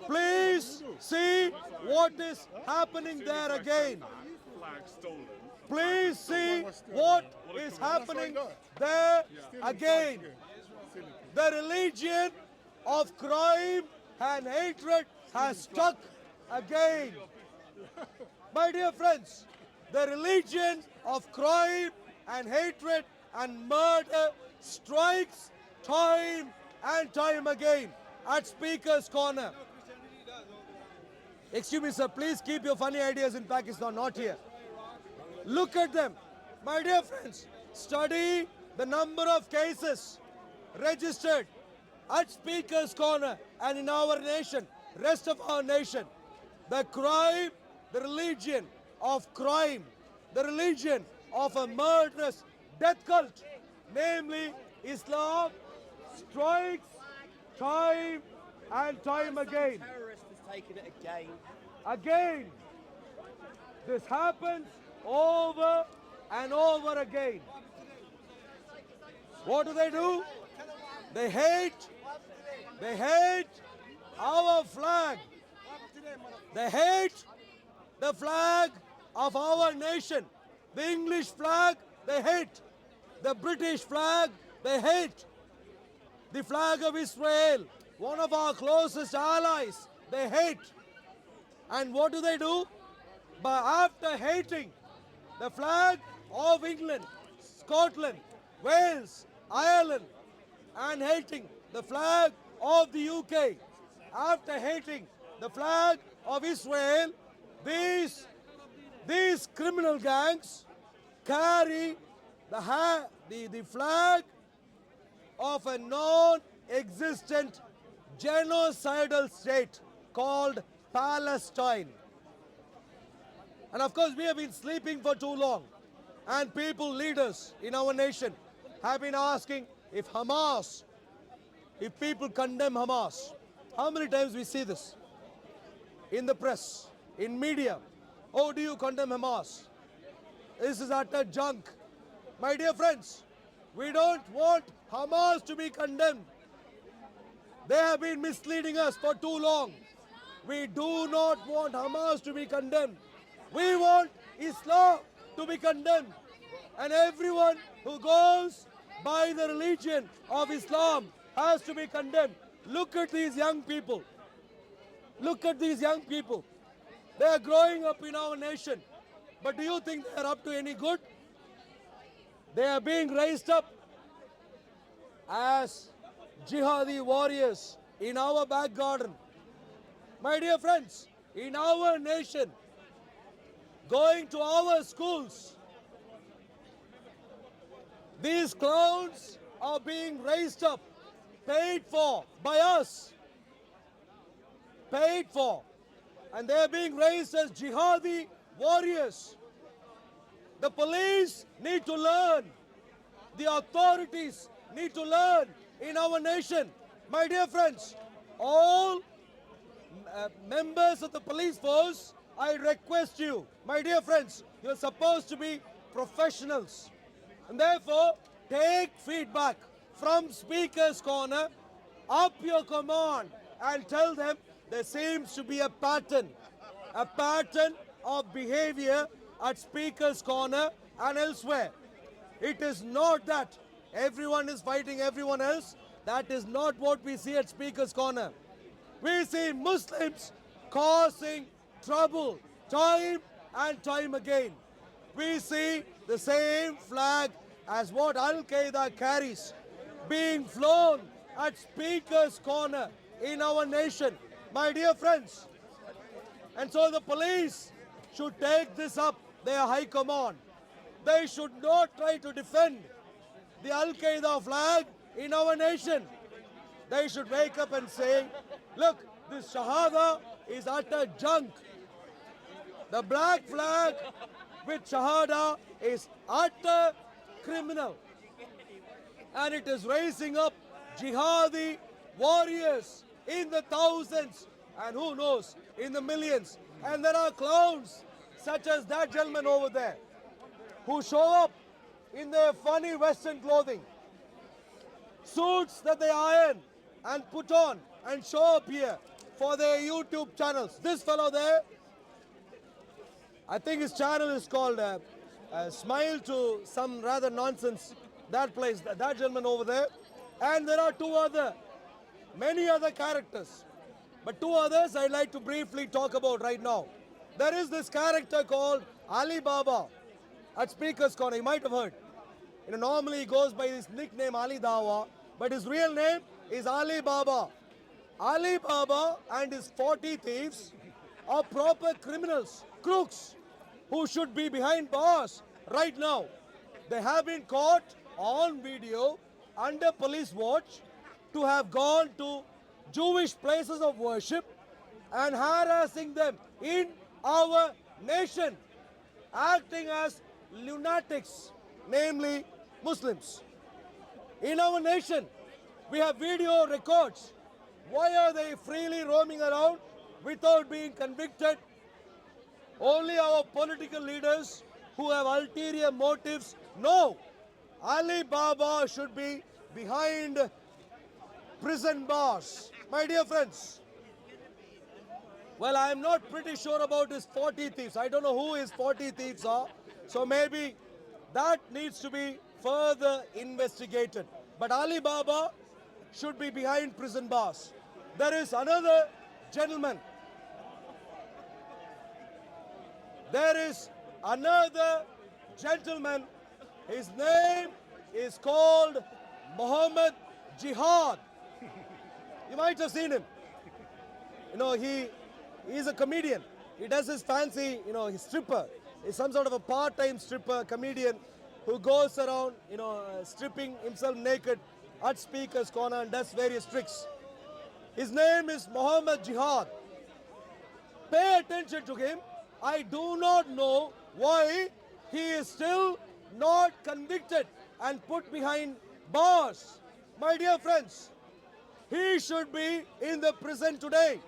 Please see what is happening there again. Please see what is happening there again. The religion of crime and hatred has struck again. My dear friends, the religion of crime and hatred and murder strikes time and time again at Speaker's Corner. Excuse me, sir, please keep your funny ideas in Pakistan, not here. Look at them. My dear friends, study the number of cases registered at Speaker's Corner and in our nation, rest of our nation. The crime, the religion of crime, the religion of a murderous death cult, namely Islam, strikes time and time again. Terrorist has taken it again. Again, this happens over and over again. What do? They hate our flag. They hate the flag of our nation. The English flag, they hate. The British flag, they hate. The flag of Israel, one of our closest allies, they hate. And what do? But after hating the flag of England, Scotland, Wales, Ireland, and hating the flag of the UK, after hating the flag of Israel, these criminal gangs carry the flag of a non-existent genocidal state called Palestine. And of course, we have been sleeping for too long. And leaders in our nation have been asking if people condemn Hamas. How many times we see this? In the press, in media. Oh, do you condemn Hamas? This is utter junk. My dear friends, we don't want Hamas to be condemned. They have been misleading us for too long. We do not want Hamas to be condemned. We want Islam to be condemned. And everyone who goes by the religion of Islam has to be condemned. Look at these young people. Look at these young people. They are growing up in our nation. But do you think they are up to any good? They are being raised up as jihadi warriors in our back garden. My dear friends, in our nation, going to our schools, these clowns are being raised up, paid for by us, paid for, and they are being raised as jihadi warriors. The police need to learn. The authorities need to learn in our nation. My dear friends, all members of the police force, I request you, my dear friends, you're supposed to be professionals. And therefore, take feedback from Speaker's Corner, up your command, and tell them there seems to be a pattern of behavior at Speaker's Corner and elsewhere. It is not that everyone is fighting everyone else. That is not what we see at Speaker's Corner. We see Muslims causing trouble time and time again. We see the same flag as what Al-Qaeda carries being flown at Speaker's Corner in our nation. My dear friends, and so the police should take this up, their high command. They should not try to defend the Al-Qaeda flag in our nation. They should wake up and say, look, this Shahada is utter junk. The black flag with Shahada is utter criminal. And it is raising up jihadi warriors in the thousands and who knows, in the millions. And there are clowns such as that gentleman over there who show up in their funny Western clothing, suits that they iron and put on and show up here for their YouTube channels. This fellow there, I think his channel is called Smile to some rather nonsense. That place, that gentleman over there. And there are many other characters. But two others I'd like to briefly talk about right now. There is this character called Ali Baba at Speaker's Corner. You might have heard. Normally he goes by his nickname Ali Dawa, but his real name is Ali Baba. Ali Baba and his 40 thieves are proper criminals, crooks, who should be behind bars right now. They have been caught on video under police watch to have gone to Jewish places of worship and harassing them in our nation, acting as lunatics, namely Muslims. In our nation, we have video records. Why are they freely roaming around without being convicted? Only our political leaders who have ulterior motives know Ali Baba should be behind prison bars. My dear friends, well, I am not pretty sure about his 40 thieves. I don't know who his 40 thieves are. So maybe that needs to be further investigated. But Ali Baba should be behind prison bars. There is another gentleman. His name is called Muhammad Jihad. You might have seen him. He's a comedian. He does his fancy, he's stripper. He's some sort of a part-time stripper, comedian who goes around, stripping himself naked at Speaker's Corner and does various tricks. His name is Muhammad Jihad. Pay attention to him. I do not know why he is still not convicted and put behind bars. My dear friends, he should be in the prison today.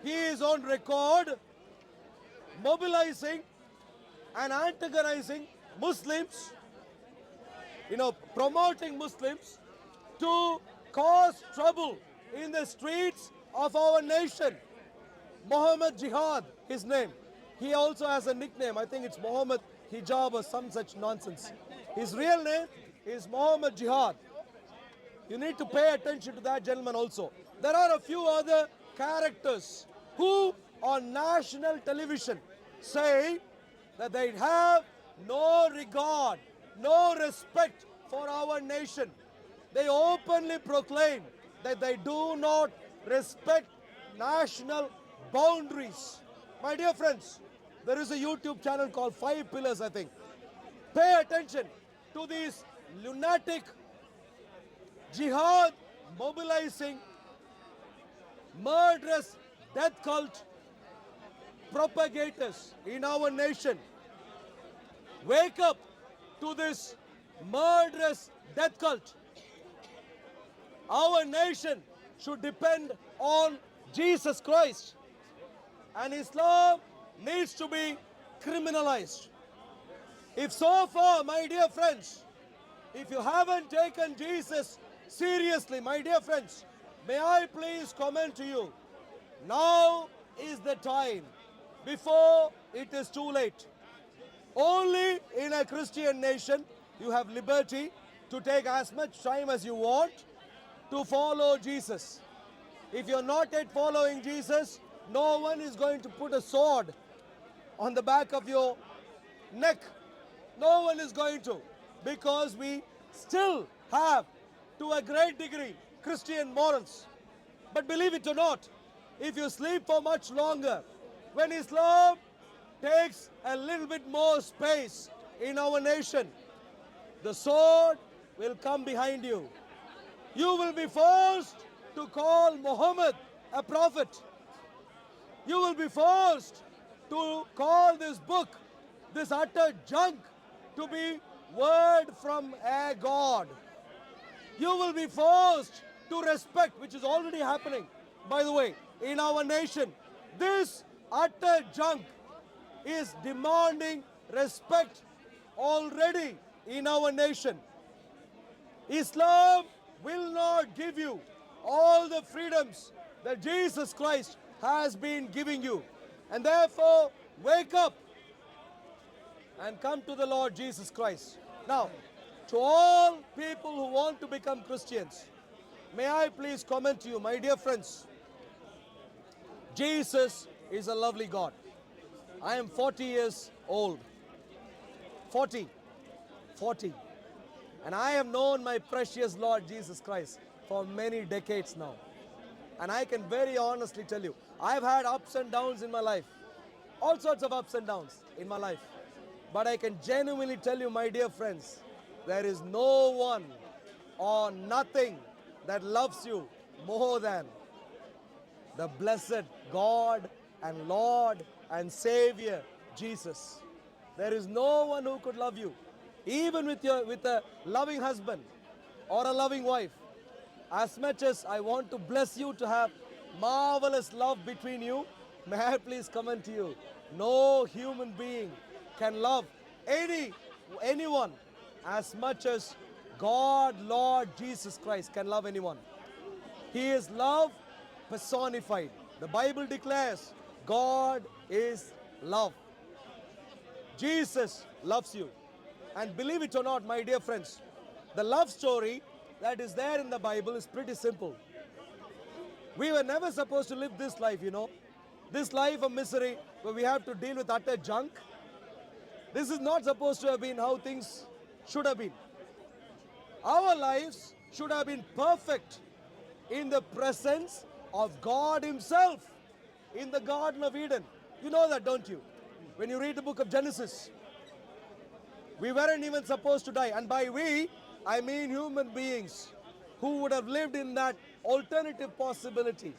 He is on record mobilizing and antagonizing Muslims, promoting Muslims to cause trouble in the streets of our nation. Muhammad Jihad, his name. He also has a nickname. I think it's Muhammad Hijab or some such nonsense. His real name is Muhammad Jihad. You need to pay attention to that gentleman also. There are a few other characters who on national television say that they have no regard, no respect for our nation. They openly proclaim that they do not respect national boundaries. My dear friends, there is a YouTube channel called 5 Pillars, I think. Pay attention to these lunatic jihad mobilizing, murderous death cult propagators in our nation. Wake up to this murderous death cult. Our nation should depend on Jesus Christ, and Islam needs to be criminalized. If so far, my dear friends, if you haven't taken Jesus seriously, my dear friends, may I please comment to you, now is the time before it is too late. Only in a Christian nation you have liberty to take as much time as you want to follow Jesus. If you're not yet following Jesus, no one is going to put a sword on the back of your neck. No one is going to, because we still have, to a great degree, Christian morals. But believe it or not, if you sleep for much longer, when Islam takes a little bit more space in our nation, the sword will come behind you. You will be forced to call Muhammad a prophet. You will be forced to call this book, this utter junk, to be word from a God. You will be forced to respect, which is already happening, by the way, in our nation. This utter junk is demanding respect already in our nation. Islam will not give you all the freedoms that Jesus Christ has been giving you. And therefore, wake up and come to the Lord Jesus Christ. Now, to all people who want to become Christians, may I please comment to you, my dear friends, Jesus is a lovely God. I am 40 years old. 40. 40. And I have known my precious Lord Jesus Christ for many decades now. And I can very honestly tell you, I've had ups and downs in my life. All sorts of ups and downs in my life. But I can genuinely tell you, my dear friends, there is no one or nothing that loves you more than the blessed God and Lord and Savior Jesus. There is no one who could love you, even with a loving husband or a loving wife. As much as I want to bless you to have marvelous love between you, may I please comment to you, no human being can love anyone as much as God, Lord Jesus Christ can love anyone. He is love personified. The Bible declares God is love. Jesus loves you. And believe it or not, my dear friends, the love story that is there in the Bible is pretty simple. We were never supposed to live this life, you know. This life of misery where we have to deal with utter junk. This is not supposed to have been how things should have been. Our lives should have been perfect in the presence of God Himself in the Garden of Eden. You know that, don't you? When you read the book of Genesis, we weren't even supposed to die. And by we, I mean human beings who would have lived in that alternative possibility.